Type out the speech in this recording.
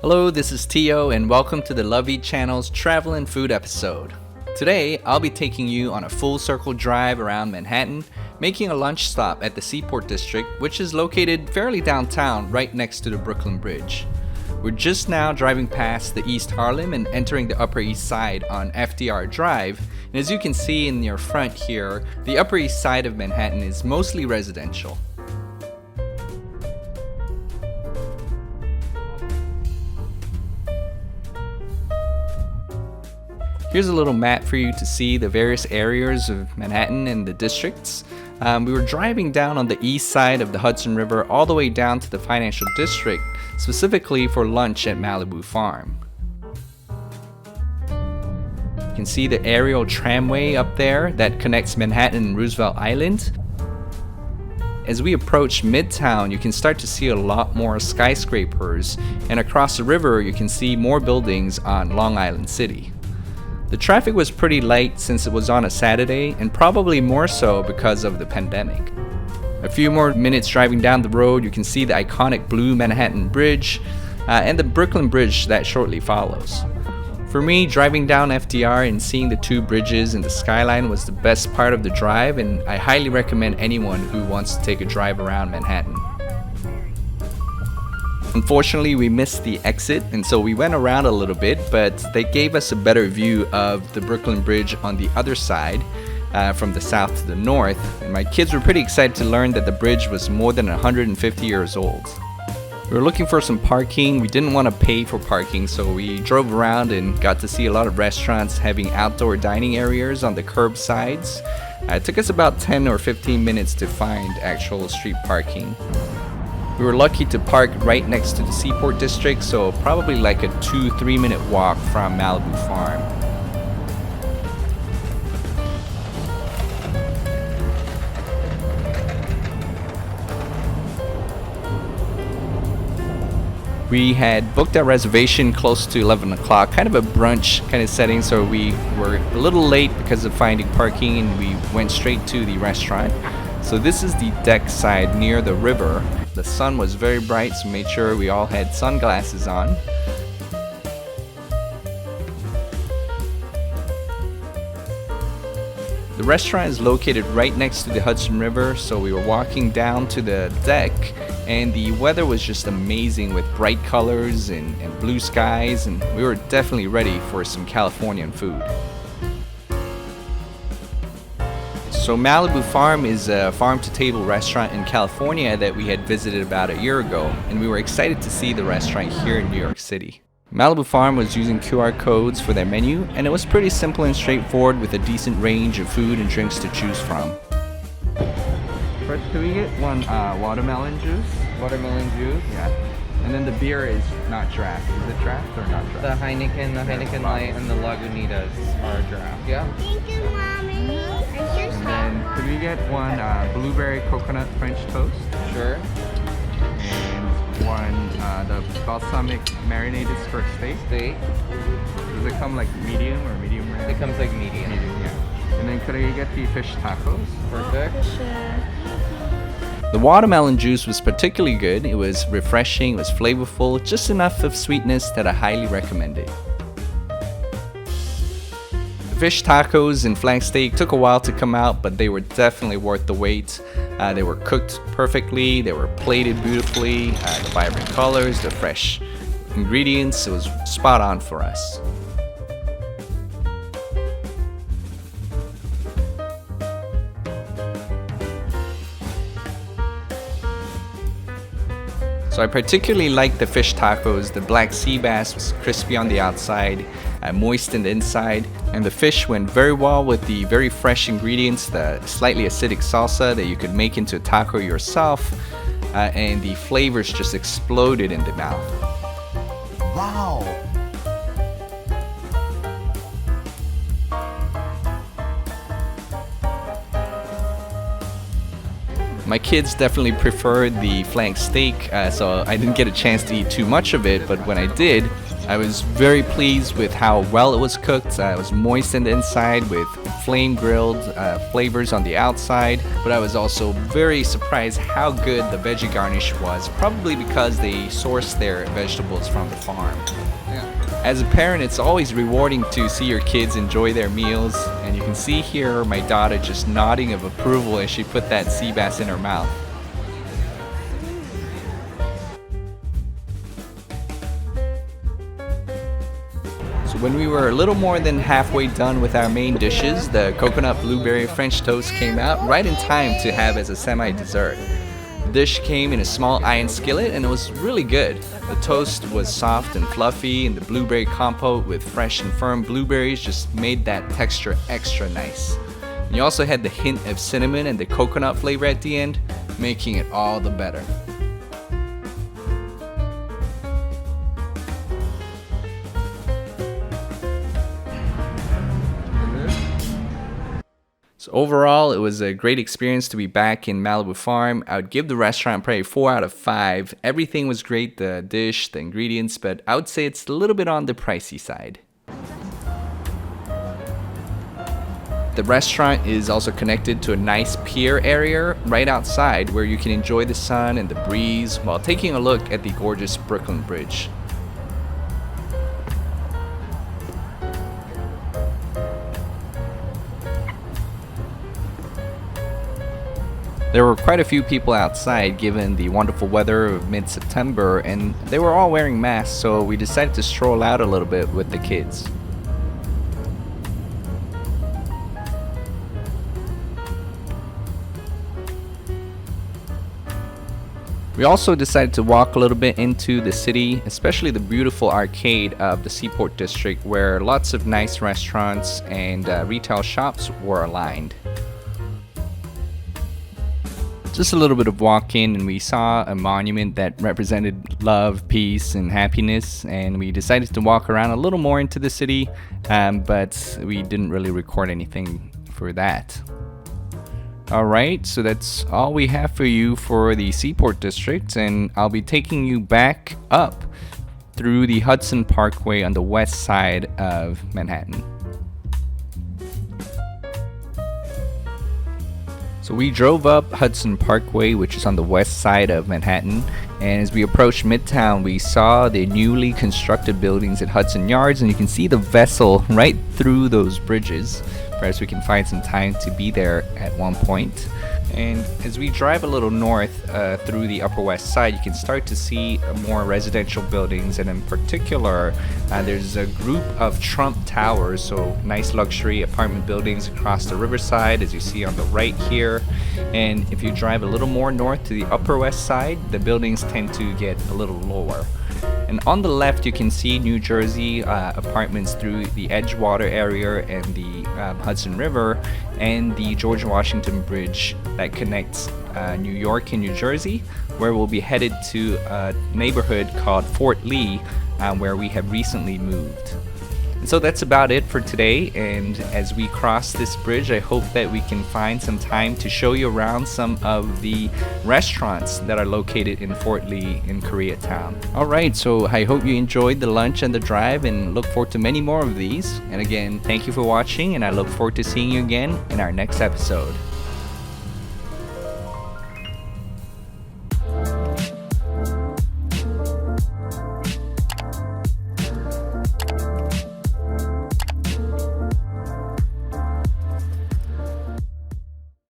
Hello, this is Tio, and welcome to the LoveEat channel's travel and food episode. Today, I'll be taking you on a full circle drive around Manhattan, making a lunch stop at the Seaport District, which is located fairly downtown, right next to the Brooklyn Bridge. We're just now driving past the East Harlem and entering the Upper East Side on FDR Drive, and as you can see in your front here, the Upper East Side of Manhattan is mostly residential. Here's a little map for you to see the various areas of Manhattan and the districts. We were driving down on the east side of the Hudson River all the way down to the financial district, specifically for lunch at Malibu Farm. You can see the aerial tramway up there that connects Manhattan and Roosevelt Island. As we approach Midtown, you can start to see a lot more skyscrapers, and across the river you can see more buildings on Long Island City. The traffic was pretty light since it was on a Saturday, and probably more so because of the pandemic. A few more minutes driving down the road, you can see the iconic blue Manhattan Bridge and the Brooklyn Bridge that shortly follows. For me, driving down FDR and seeing the two bridges and the skyline was the best part of the drive, and I highly recommend anyone who wants to take a drive around Manhattan. Unfortunately, we missed the exit, and so we went around a little bit, but they gave us a better view of the Brooklyn Bridge on the other side, from the south to the north, and my kids were pretty excited to learn that the bridge was more than 150 years old. We were looking for some parking. We didn't want to pay for parking, so we drove around and got to see a lot of restaurants having outdoor dining areas on the curbsides. It took us about 10 or 15 minutes to find actual street parking. We were lucky to park right next to the Seaport District, so probably like a 2-3 minute walk from Malibu Farm. We had booked our reservation close to 11 o'clock, kind of a brunch kind of setting, so we were a little late because of finding parking, and we went straight to the restaurant. So this is the deck side near the river. The sun was very bright, so made sure we all had sunglasses on. The restaurant is located right next to the Hudson River, so we were walking down to the deck, and the weather was just amazing with bright colors and blue skies, and we were definitely ready for some Californian food. So Malibu Farm is a farm-to-table restaurant in California that we had visited about a year ago, and we were excited to see the restaurant here in New York City. Malibu Farm was using QR codes for their menu, and it was pretty simple and straightforward with a decent range of food and drinks to choose from. First, can we get one watermelon juice? Watermelon juice? Yeah. And then the beer is not draft. Is it draft or not draft? The Heineken Light, and the Lagunitas are draft. Yeah. Thank you, Mommy. And then could we get one blueberry coconut French toast? Sure. And one the balsamic marinated skirt steak. Does it come like medium or medium rare? It comes like medium. Medium, yeah. And then could I get the fish tacos? Perfect. Sure. The watermelon juice was particularly good. It was refreshing, it was flavorful, just enough of sweetness that I highly recommend it. The fish tacos and flank steak took a while to come out, but they were definitely worth the wait. They were cooked perfectly, they were plated beautifully, the vibrant colors, the fresh ingredients, it was spot on for us. So I particularly liked the fish tacos. The black sea bass was crispy on the outside, moist in the inside, and the fish went very well with the very fresh ingredients, the slightly acidic salsa that you could make into a taco yourself, and the flavors just exploded in the mouth. Wow! My kids definitely preferred the flank steak, so I didn't get a chance to eat too much of it, but when I did, I was very pleased with how well it was cooked. It was moist on the inside with flame grilled flavors on the outside, but I was also very surprised how good the veggie garnish was, probably because they sourced their vegetables from the farm. As a parent, it's always rewarding to see your kids enjoy their meals, and you can see here my daughter just nodding of approval as she put that sea bass in her mouth. So when we were a little more than halfway done with our main dishes, the coconut blueberry French toast came out right in time to have as a semi-dessert. The dish came in a small iron skillet and it was really good. The toast was soft and fluffy, and the blueberry compote with fresh and firm blueberries just made that texture extra nice. And you also had the hint of cinnamon and the coconut flavor at the end, making it all the better. So overall, it was a great experience to be back in Malibu Farm. I would give the restaurant probably 4 out of 5. Everything was great, the dish, the ingredients, but I would say it's a little bit on the pricey side. The restaurant is also connected to a nice pier area right outside where you can enjoy the sun and the breeze while taking a look at the gorgeous Brooklyn Bridge. There were quite a few people outside given the wonderful weather of mid-September, and they were all wearing masks, so we decided to stroll out a little bit with the kids. We also decided to walk a little bit into the city, especially the beautiful arcade of the Seaport District where lots of nice restaurants and retail shops were aligned. Just a little bit of walk-in and we saw a monument that represented love, peace, and happiness, and we decided to walk around a little more into the city, but we didn't really record anything for that. Alright, so that's all we have for you for the Seaport District, and I'll be taking you back up through the Hudson Parkway on the west side of Manhattan. So we drove up Hudson Parkway, which is on the west side of Manhattan, and as we approached Midtown, we saw the newly constructed buildings at Hudson Yards, and you can see the vessel right through those bridges. Perhaps we can find some time to be there at one point. And as we drive a little north through the Upper West Side, you can start to see more residential buildings, and in particular, there's a group of Trump Towers, so nice luxury apartment buildings across the riverside, as you see on the right here. And if you drive a little more north to the Upper West Side, the buildings tend to get a little lower. And on the left, you can see New Jersey apartments through the Edgewater area and the Hudson River, and the George Washington Bridge that connects New York and New Jersey, where we'll be headed to a neighborhood called Fort Lee, where we have recently moved. And so that's about it for today, and as we cross this bridge, I hope that we can find some time to show you around some of the restaurants that are located in Fort Lee in Koreatown. Alright, so I hope you enjoyed the lunch and the drive, and look forward to many more of these. And again, thank you for watching, and I look forward to seeing you again in our next episode.